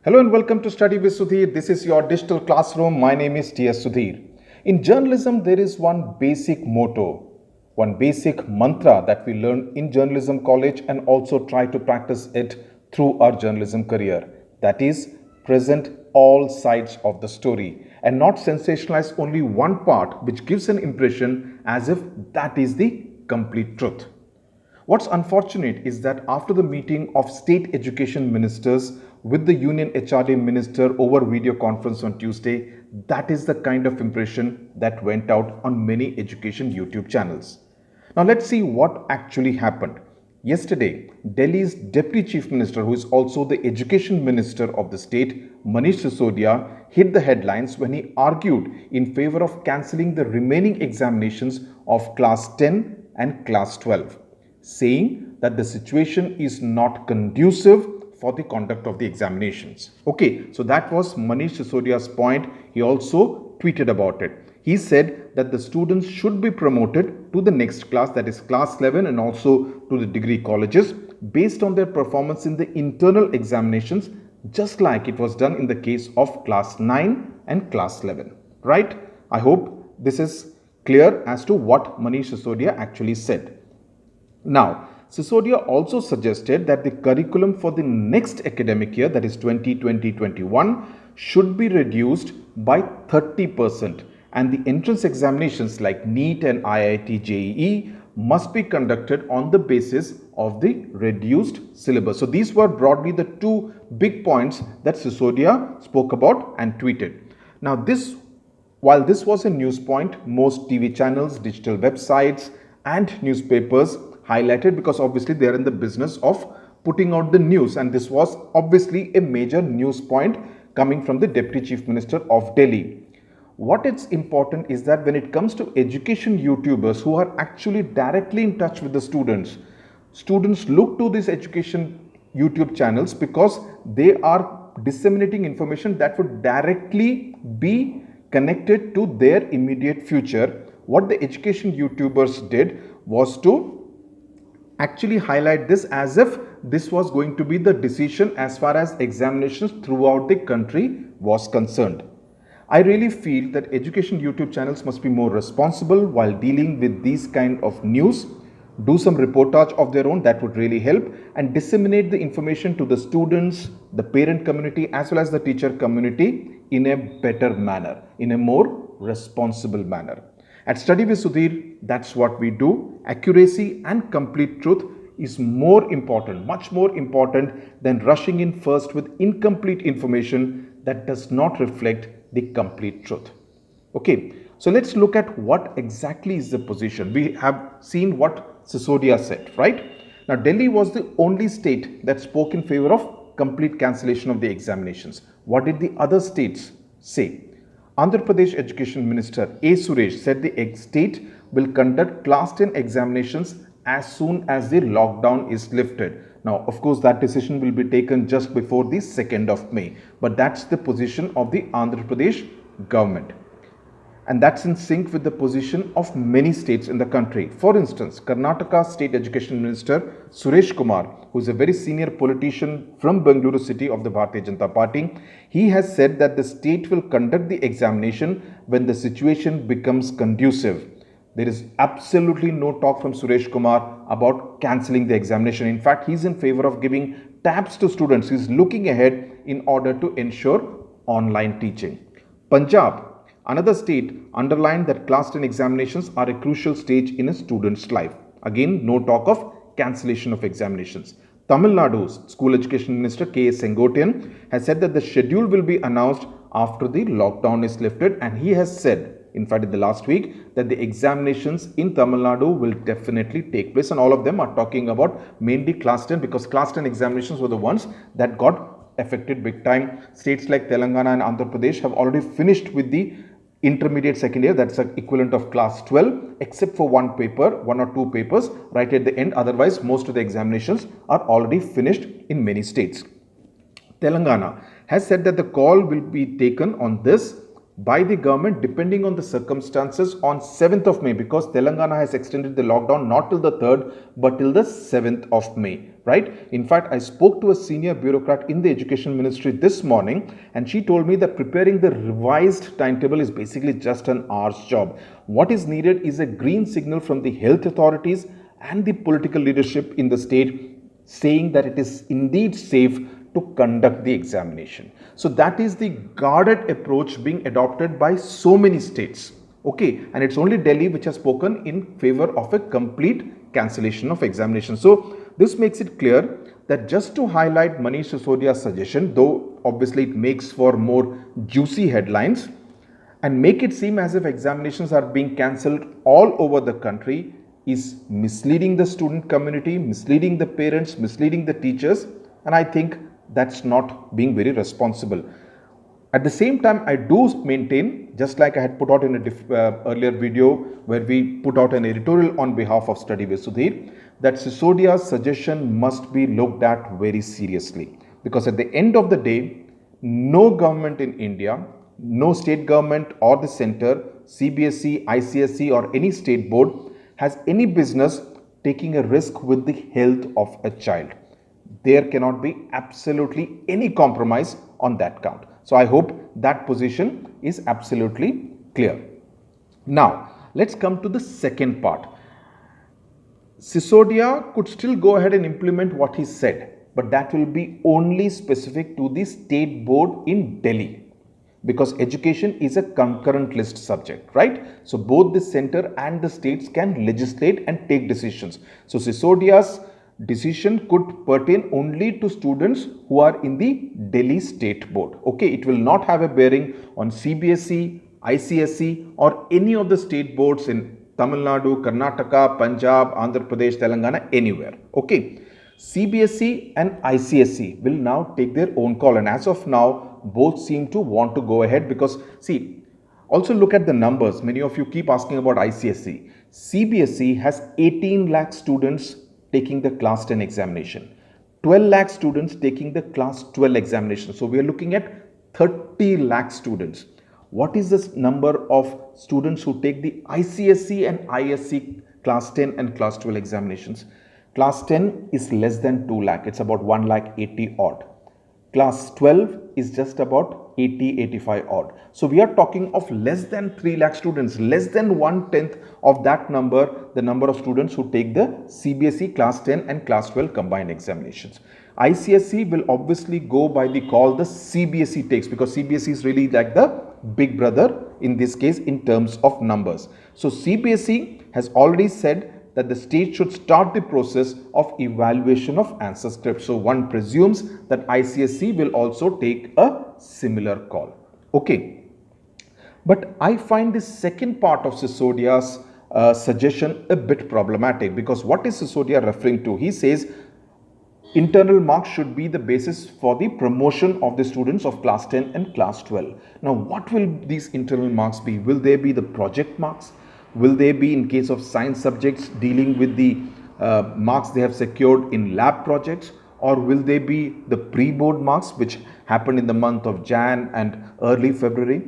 Hello and welcome to Study with Sudhir. This is your digital classroom. My name is T.S. Sudhir. In journalism, there is one basic motto, one basic mantra that we learn in journalism college and also try to practice it through our journalism career. That is, present all sides of the story and not sensationalize only one part which gives an impression as if that is the complete truth. What's unfortunate is that after the meeting of state education ministers with the Union HRD minister over video conference on Tuesday, that is the kind of impression that went out on many education YouTube channels. Now let's see what actually happened. Yesterday, Delhi's Deputy Chief Minister, who is also the Education Minister of the state, Manish Sisodia, hit the headlines when he argued in favor of cancelling the remaining examinations of Class 10 and Class 12, saying that the situation is not conducive for the conduct of the examinations. Okay, so that was Manish Sisodia's point. He also tweeted about it. He said that the students should be promoted to the next class, that is class 11, and also to the degree colleges based on their performance in the internal examinations, just like it was done in the case of class 9 and class 11. Right? I hope this is clear as to what Manish Sisodia actually said. Now, Sisodia also suggested that the curriculum for the next academic year, that is 2020-21, should be reduced by 30%, and the entrance examinations like NEET and IIT JEE must be conducted on the basis of the reduced syllabus. So these were broadly the two big points that Sisodia spoke about and tweeted. Now while this was a news point, most TV channels, digital websites and newspapers highlighted, because obviously they are in the business of putting out the news, and this was obviously a major news point coming from the Deputy Chief Minister of Delhi. What is important is that when it comes to education YouTubers who are actually directly in touch with the students look to these education YouTube channels because they are disseminating information that would directly be connected to their immediate future. What the education YouTubers did was to actually highlight this as if this was going to be the decision as far as examinations throughout the country was concerned. I really feel that education YouTube channels must be more responsible while dealing with these kind of news. Do some reportage of their own, that would really help, and disseminate the information to the students, the parent community as well as the teacher community in a better manner, in a more responsible manner. At Study with Sudhir, that's what we do. Accuracy and complete truth is more important, much more important than rushing in first with incomplete information that does not reflect the complete truth. Okay, so let's look at what exactly is the position. We have seen what Sisodia said, right? Now, Delhi was the only state that spoke in favor of complete cancellation of the examinations. What did the other states say? Andhra Pradesh Education Minister A. Suresh said the state will conduct class 10 examinations as soon as the lockdown is lifted. Now, of course, that decision will be taken just before the 2nd of May. But that's the position of the Andhra Pradesh government. And that's in sync with the position of many states in the country. For instance, Karnataka State Education Minister Suresh Kumar, who is a very senior politician from Bengaluru city of the Bharatiya Janata Party, he has said that the state will conduct the examination when the situation becomes conducive. There is absolutely no talk from Suresh Kumar about cancelling the examination. In fact, he is in favor of giving tabs to students. He is looking ahead in order to ensure online teaching. Punjab, another state, underlined that class 10 examinations are a crucial stage in a student's life. Again, no talk of cancellation of examinations. Tamil Nadu's School Education Minister K. A. Sengotian has said that the schedule will be announced after the lockdown is lifted, and he has said, in fact in the last week, that the examinations in Tamil Nadu will definitely take place, and all of them are talking about mainly class 10 because class 10 examinations were the ones that got affected big time. States like Telangana and Andhra Pradesh have already finished with the intermediate second year, that's the equivalent of class 12, except for one or two papers right at the end. Otherwise, most of the examinations are already finished in many states. Telangana has said that the call will be taken on this by the government depending on the circumstances on 7th of May, because Telangana has extended the lockdown not till the 3rd but till the 7th of May, right? In fact, I spoke to a senior bureaucrat in the Education Ministry this morning and she told me that preparing the revised timetable is basically just an hour's job. What is needed is a green signal from the health authorities and the political leadership in the state saying that it is indeed safe to conduct the examination. So that is the guarded approach being adopted by so many states. Okay, and it's only Delhi which has spoken in favor of a complete cancellation of examination. So this makes it clear that just to highlight Manish Sisodia's suggestion, though obviously it makes for more juicy headlines and make it seem as if examinations are being cancelled all over the country, is misleading the student community, misleading the parents, misleading the teachers, and I think that's not being very responsible. At the same time, I do maintain, just like I had put out in a earlier video where we put out an editorial on behalf of Study with Sudhir, that Sisodia's suggestion must be looked at very seriously, because at the end of the day, no government in India, no state government or the center, CBSE, ICSE or any state board has any business taking a risk with the health of a child. There cannot be absolutely any compromise on that count. So I hope that position is absolutely clear. Now, let's come to the second part. Sisodia could still go ahead and implement what he said, but that will be only specific to the state board in Delhi, because education is a concurrent list subject, right? So both the center and the states can legislate and take decisions. So Sisodia's decision could pertain only to students who are in the Delhi State Board. Okay, it will not have a bearing on CBSE, ICSE or any of the state boards in Tamil Nadu, Karnataka, Punjab, Andhra Pradesh, Telangana, anywhere. Okay, CBSE and ICSE will now take their own call, and as of now, both seem to want to go ahead because, see, also look at the numbers. Many of you keep asking about ICSE. CBSE has 18 lakh students taking the class 10 examination, 12 lakh students taking the class 12 examination. So we are looking at 30 lakh students. What is this number of students who take the ICSE and ISC class 10 and class 12 examinations? Class 10 is less than 2 lakh. It's about 1 lakh 80 odd. Class 12 is just about 80-85 odd. So we are talking of less than 3 lakh students, less than 1/10 of that number, the number of students who take the CBSE class 10 and class 12 combined examinations. ICSE will obviously go by the call the CBSE takes, because CBSE is really like the big brother in this case in terms of numbers. So CBSE has already said that the state should start the process of evaluation of answer scripts. So one presumes that ICSE will also take a similar call. Okay. But I find the second part of Sisodia's suggestion a bit problematic, because what is Sisodia referring to? He says internal marks should be the basis for the promotion of the students of class 10 and class 12. Now, what will these internal marks be? Will they be the project marks? Will they be, in case of science subjects, dealing with the marks they have secured in lab projects? Or will they be the pre-board marks which happened in the month of Jan and early February?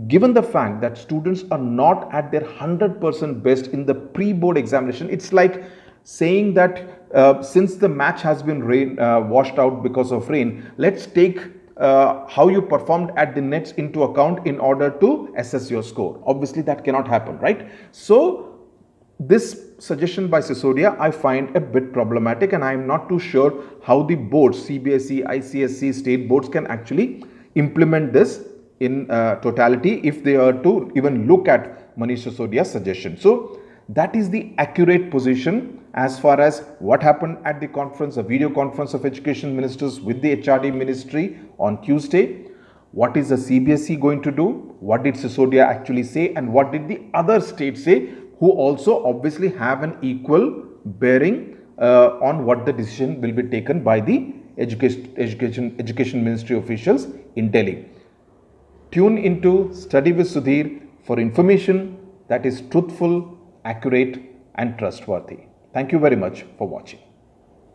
Given the fact that students are not at their 100% best in the pre-board examination, it's like saying that since the match has been washed out because of rain, let's take how you performed at the nets into account in order to assess your score. Obviously, that cannot happen, right? So this suggestion by Sisodia I find a bit problematic, and I am not too sure how the boards, CBSE, ICSE, state boards can actually implement this in totality if they are to even look at Manish Sisodia's suggestion. So that is the accurate position as far as what happened at the conference, a video conference of education ministers with the HRD ministry on Tuesday. What is the CBSE going to do? What did Sisodia actually say? And what did the other states say, who also obviously have an equal bearing on what the decision will be taken by the education ministry officials in Delhi. Tune into Study with Sudhir for information that is truthful, accurate and trustworthy. Thank you very much for watching.